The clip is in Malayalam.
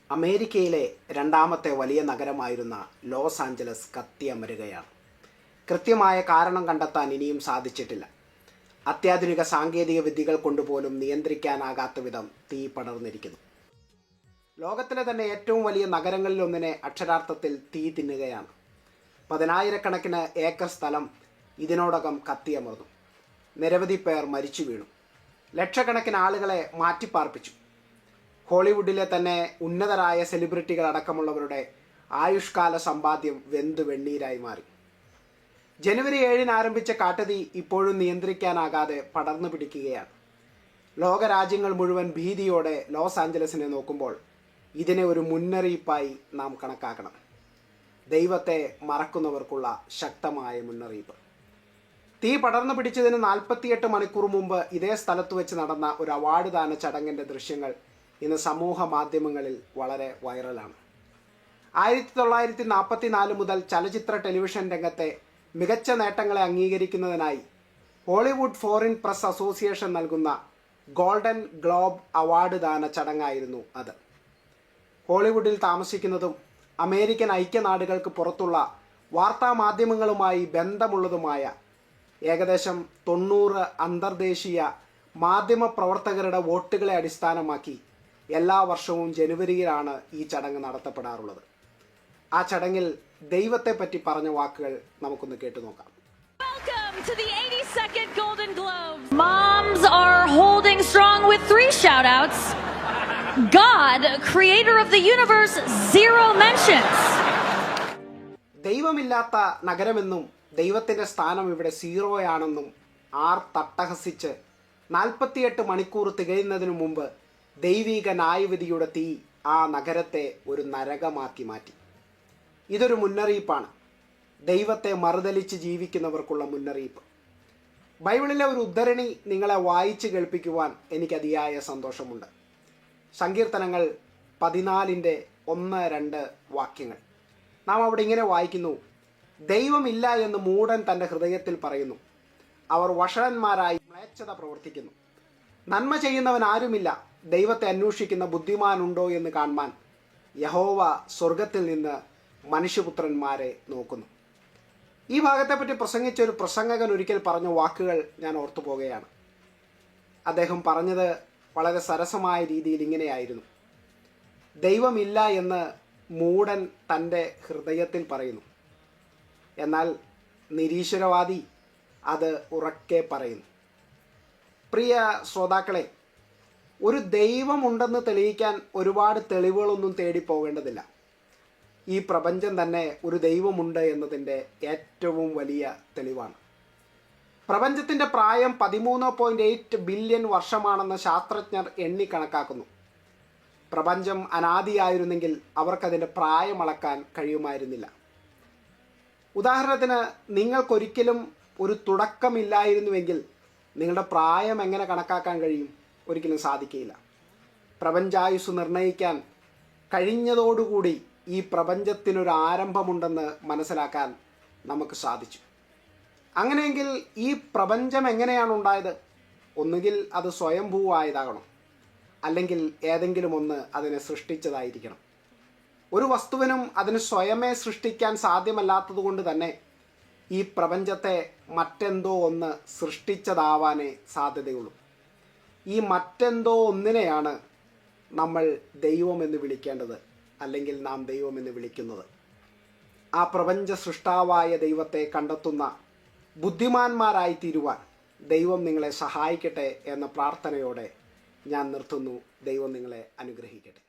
അമേരിക്കയിലെ രണ്ടാമത്തെ വലിയ നഗരമായിരുന്ന ലോസ് ആഞ്ചലസ് കത്തിയമരുകയാണ്. കൃത്യമായ കാരണം കണ്ടെത്താൻ ഇനിയും സാധിച്ചിട്ടില്ല. അത്യാധുനിക സാങ്കേതിക വിദ്യകൾ കൊണ്ടുപോലും നിയന്ത്രിക്കാനാകാത്ത വിധം തീ പടർന്നിരിക്കുന്നു. ലോകത്തിലെ തന്നെ ഏറ്റവും വലിയ നഗരങ്ങളിലൊന്നിനെ അക്ഷരാർത്ഥത്തിൽ തീ തിന്നുകയാണ്. 10,000-കണക്കിന് ഏക്കർ സ്ഥലം ഇതിനോടകം കത്തിയമർന്നു. നിരവധി പേർ മരിച്ചു വീണു. ലക്ഷക്കണക്കിന് ആളുകളെ മാറ്റിപ്പാർപ്പിച്ചു. ഹോളിവുഡിലെ തന്നെ ഉന്നതരായ സെലിബ്രിറ്റികൾ അടക്കമുള്ളവരുടെ ആയുഷ്കാല സമ്പാദ്യം വെന്തു വെണ്ണീരായി മാറി. ജനുവരി 7-ന് ആരംഭിച്ച കാട്ടുതീ ഇപ്പോഴും നിയന്ത്രിക്കാനാകാതെ പടർന്നു പിടിക്കുകയാണ്. ലോകരാജ്യങ്ങൾ മുഴുവൻ ഭീതിയോടെ ലോസ് ആഞ്ചലസിനെ നോക്കുമ്പോൾ ഇതിനെ ഒരു മുന്നറിയിപ്പായി നാം കണക്കാക്കണം. ദൈവത്തെ മറക്കുന്നവർക്കുള്ള ശക്തമായ മുന്നറിയിപ്പ്. തീ പടർന്നു പിടിച്ചതിന് 48 മണിക്കൂർ മുമ്പ് ഇതേ സ്ഥലത്ത് വെച്ച് നടന്ന ഒരു അവാർഡ് ദാന ചടങ്ങിൻ്റെ ദൃശ്യങ്ങൾ ഇന്ന് സമൂഹ മാധ്യമങ്ങളിൽ വളരെ വൈറലാണ്. 1944 മുതൽ ചലച്ചിത്ര ടെലിവിഷൻ രംഗത്തെ മികച്ച നേട്ടങ്ങളെ അംഗീകരിക്കുന്നതിനായി ഹോളിവുഡ് ഫോറിൻ പ്രസ് അസോസിയേഷൻ നൽകുന്ന ഗോൾഡൻ ഗ്ലോബ് അവാർഡ് ദാന ചടങ്ങായിരുന്നു അത്. ഹോളിവുഡിൽ താമസിക്കുന്നതും അമേരിക്കൻ ഐക്യനാടുകൾക്ക് പുറത്തുള്ള വാർത്താ മാധ്യമങ്ങളുമായി ബന്ധമുള്ളതുമായ ഏകദേശം 90 അന്തർദേശീയ മാധ്യമ പ്രവർത്തകരുടെ വോട്ടുകളെ അടിസ്ഥാനമാക്കി എല്ലാ വർഷവും ജനുവരിയിലാണ് ഈ ചടങ്ങ് നടത്തപ്പെടാറുള്ളത്. ആ ചടങ്ങിൽ ദൈവത്തെ പറ്റി പറഞ്ഞ വാക്കുകൾ നമുക്കൊന്ന് കേട്ടു നോക്കാം. Welcome to the 82nd Golden Globes. Moms are holding strong with 3 shout-outs. God, creator of the universe, 0 mentions. ദൈവമില്ലാത്ത നഗരമെന്നും ദൈവത്തിൻ്റെ സ്ഥാനം ഇവിടെ 0 തട്ടഹസിച്ച് 48 മണിക്കൂർ തികയുന്നതിനു മുമ്പ് ദൈവിക ന്യായവിധിയുടെ തീ ആ നഗരത്തെ ഒരു നരകമാക്കി മാറ്റി. ഇതൊരു മുന്നറിയിപ്പാണ്, ദൈവത്തെ മറുതലിച്ച് ജീവിക്കുന്നവർക്കുള്ള മുന്നറിയിപ്പ്. ബൈബിളിലെ ഒരു ഉദ്ധരണി നിങ്ങളെ വായിച്ച് കേൾപ്പിക്കുവാൻ എനിക്ക് അതിയായ സന്തോഷമുണ്ട്. സങ്കീർത്തനങ്ങൾ 14:1-2 വാക്യങ്ങൾ. നാം അവിടെ ഇങ്ങനെ വായിക്കുന്നു: ദൈവമില്ല എന്ന് മൂഢൻ തൻ്റെ ഹൃദയത്തിൽ പറയുന്നു, അവർ വഷളന്മാരായി മ്ലേച്ഛത പ്രവർത്തിക്കുന്നു. നന്മ ചെയ്യുന്നവൻ ആരുമില്ല, ദൈവത്തെ അന്വേഷിക്കുന്ന ബുദ്ധിമാനുണ്ടോ എന്ന് കാണുവാൻ യഹോവ സ്വർഗത്തിൽ നിന്ന് മനുഷ്യപുത്രന്മാരെ നോക്കുന്നു. ഈ ഭാഗത്തെപ്പറ്റി പ്രസംഗിച്ച ഒരു പ്രസംഗകൻ ഒരിക്കൽ പറഞ്ഞ വാക്കുകൾ ഞാൻ ഓർത്തു പോകുകയാണ്. അദ്ദേഹം പറഞ്ഞത് വളരെ സരസമായ രീതിയിൽ ഇങ്ങനെയായിരുന്നു: ദൈവമില്ല എന്ന് മൂഢൻ തൻ്റെ ഹൃദയത്തിൽ പറയുന്നു, എന്നാൽ നിരീശ്വരവാദി അത് ഉറക്കെ പറയുന്നു. പ്രിയ ശ്രോതാക്കളെ, ഒരു ദൈവമുണ്ടെന്ന് തെളിയിക്കാൻ ഒരുപാട് തെളിവുകളൊന്നും തേടി പോകേണ്ടതില്ല. ഈ പ്രപഞ്ചം തന്നെ ഒരു ദൈവമുണ്ട് എന്നതിൻ്റെ ഏറ്റവും വലിയ തെളിവാണ്. പ്രപഞ്ചത്തിൻ്റെ പ്രായം 13.8 ബില്യൺ വർഷമാണെന്ന് ശാസ്ത്രജ്ഞർ എണ്ണിക്കണക്കാക്കുന്നു. പ്രപഞ്ചം അനാദിയായിരുന്നെങ്കിൽ അവർക്കതിൻ്റെ പ്രായം അളക്കാൻ കഴിയുമായിരുന്നില്ല. ഉദാഹരണത്തിന്, നിങ്ങൾക്കൊരിക്കലും ഒരു തുടക്കമില്ലായിരുന്നുവെങ്കിൽ നിങ്ങളുടെ പ്രായം എങ്ങനെ കണക്കാക്കാൻ കഴിയും? ഒരിക്കലും സാധിക്കില്ല. പ്രപഞ്ചായുസ് നിർണ്ണയിക്കാൻ കഴിഞ്ഞതോടുകൂടി ഈ പ്രപഞ്ചത്തിനൊരു ആരംഭമുണ്ടെന്ന് മനസ്സിലാക്കാൻ നമുക്ക് സാധിച്ചു. അങ്ങനെയെങ്കിൽ ഈ പ്രപഞ്ചം എങ്ങനെയാണ് ഉണ്ടായത്? ഒന്നുകിൽ അത് സ്വയംഭൂവായതാകണം, അല്ലെങ്കിൽ ഏതെങ്കിലും ഒന്ന് അതിനെ സൃഷ്ടിച്ചതായിരിക്കണം. ഒരു വസ്തുവിനും അതിന് സ്വയമേ സൃഷ്ടിക്കാൻ സാധ്യമല്ലാത്തതുകൊണ്ട് തന്നെ ഈ പ്രപഞ്ചത്തെ മറ്റെന്തോ ഒന്ന് സൃഷ്ടിച്ചതാവാനേ സാധ്യതയുള്ളൂ. ഈ മറ്റെന്തോ ഒന്നിനെയാണ് നമ്മൾ ദൈവമെന്ന് വിളിക്കേണ്ടത്, അല്ലെങ്കിൽ നാം ദൈവമെന്ന് വിളിക്കുന്നത്. ആ പ്രപഞ്ച സൃഷ്ടാവായ ദൈവത്തെ കണ്ടെത്തുന്ന ബുദ്ധിമാന്മാരായി തീരുവാൻ ദൈവം നിങ്ങളെ സഹായിക്കട്ടെ എന്ന പ്രാർത്ഥനയോടെ ഞാൻ നിർത്തുന്നു. ദൈവം നിങ്ങളെ അനുഗ്രഹിക്കട്ടെ.